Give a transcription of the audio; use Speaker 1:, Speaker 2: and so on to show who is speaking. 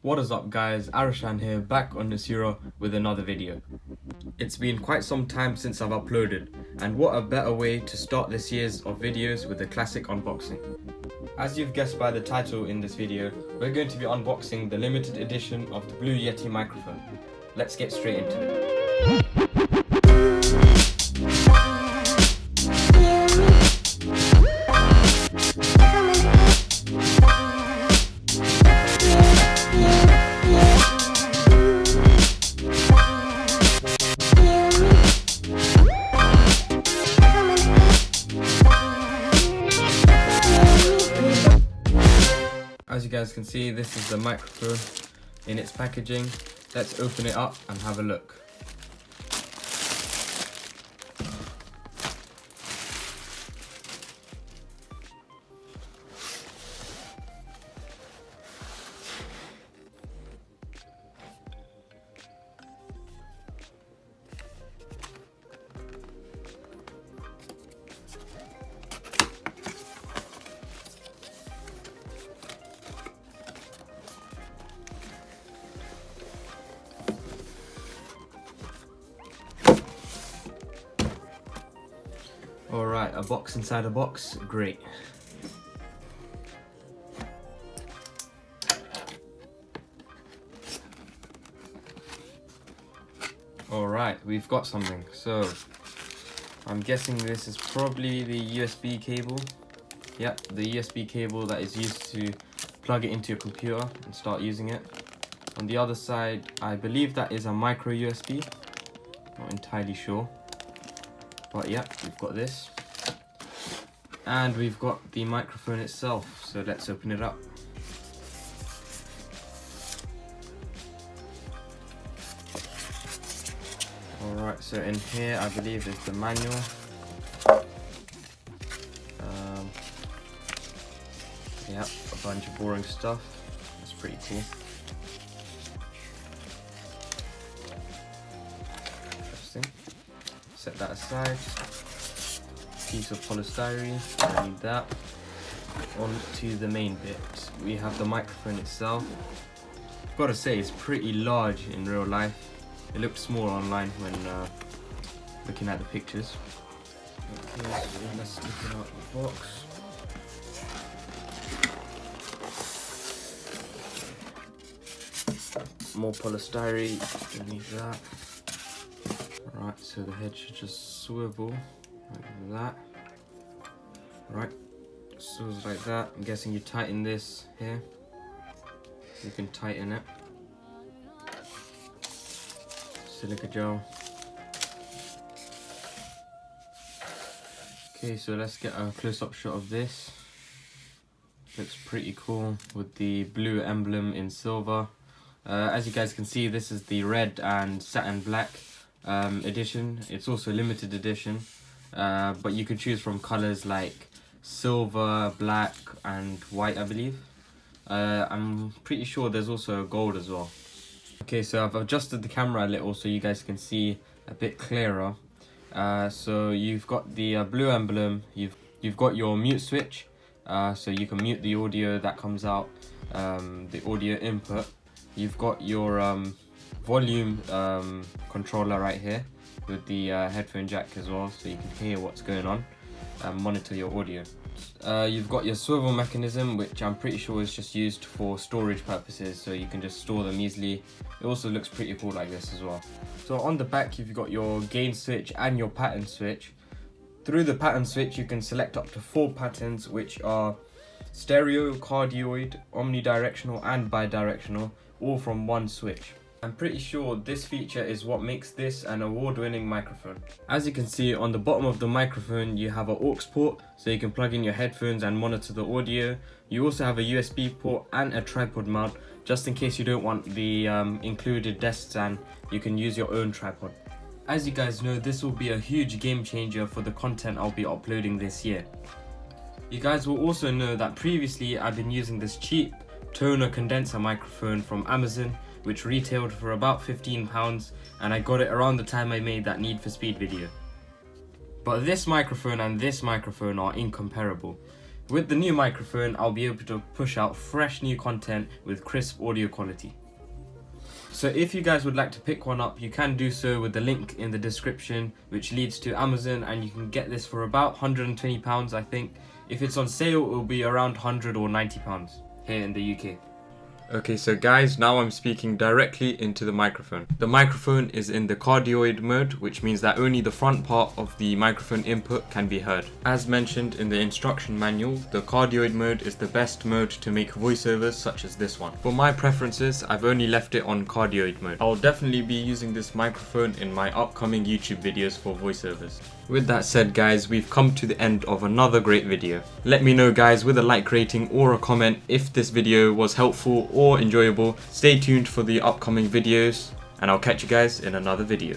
Speaker 1: What is up guys, Arushan here, back on Asura with another video. It's been quite some time since I've uploaded, and what a better way to start this year's of videos with a classic unboxing. As you've guessed by the title in this video, we're going to be unboxing the limited edition of the Blue Yeti Microphone. Let's get straight into it. As you guys can see, this is the microphone in its packaging. Let's open it up and have a look. Alright, a box inside a box, great. Alright, we've got something. So, I'm guessing this is probably the USB cable. Yep, the USB cable that is used to plug it into your computer and start using it. On the other side, I believe that is a micro USB. Not entirely sure. But yeah, we've got this. And we've got the microphone itself, so let's open it up. Alright, so in here I believe is the manual. Yeah, a bunch of boring stuff. That's pretty cool. Interesting. Set that aside. Piece of polystyrene, I need that. On to the main bit. We have the microphone itself. I've got to say, it's pretty large in real life. It looked small online when looking at the pictures. Okay, so let's look it out the box. More polystyrene, we need that. Right, so the head should just swivel like that. Right, swivels like that. I'm guessing you tighten this here. You can tighten it. Silica gel. Okay, so let's get a close-up shot of this. Looks pretty cool with the blue emblem in silver. As you guys can see, this is the red and satin black edition. It's also a limited edition, but you can choose from colors like silver, black and white, I believe. I'm pretty sure there's also gold as well. Okay, so I've adjusted the camera a little so you guys can see a bit clearer. So you've got the blue emblem, you've got your mute switch, so you can mute the audio that comes out, the audio input. You've got your volume controller right here with the headphone jack as well, so you can hear what's going on and monitor your audio. You've got your swivel mechanism, which I'm pretty sure is just used for storage purposes, so you can just store them easily. It also looks pretty cool like this as well. So on the back you've got your gain switch and your pattern switch. Through the pattern switch you can select up to 4 patterns, which are stereo, cardioid, omnidirectional and bidirectional, all from one switch. I'm pretty sure this feature is what makes this an award-winning microphone. As you can see on the bottom of the microphone you have an aux port, so you can plug in your headphones and monitor the audio. You also have a USB port and a tripod mount, just in case you don't want the included desk stand, you can use your own tripod. As you guys know, this will be a huge game changer for the content I'll be uploading this year. You guys will also know that previously I've been using this cheap toner condenser microphone from Amazon, which retailed for about £15, and I got it around the time I made that Need for Speed video. But this microphone and this microphone are incomparable. With the new microphone, I'll be able to push out fresh new content with crisp audio quality. So if you guys would like to pick one up, you can do so with the link in the description, which leads to Amazon, and you can get this for about £120, I think. If it's on sale, it will be around £100 or £90 here in the UK. Okay, so guys, now I'm speaking directly into the microphone. The microphone is in the cardioid mode, which means that only the front part of the microphone input can be heard. As mentioned in the instruction manual, the cardioid mode is the best mode to make voiceovers such as this one. For my preferences, I've only left it on cardioid mode. I'll definitely be using this microphone in my upcoming YouTube videos for voiceovers. With that said guys, we've come to the end of another great video. Let me know guys with a like rating or a comment if this video was helpful or enjoyable. Stay tuned for the upcoming videos, and I'll catch you guys in another video.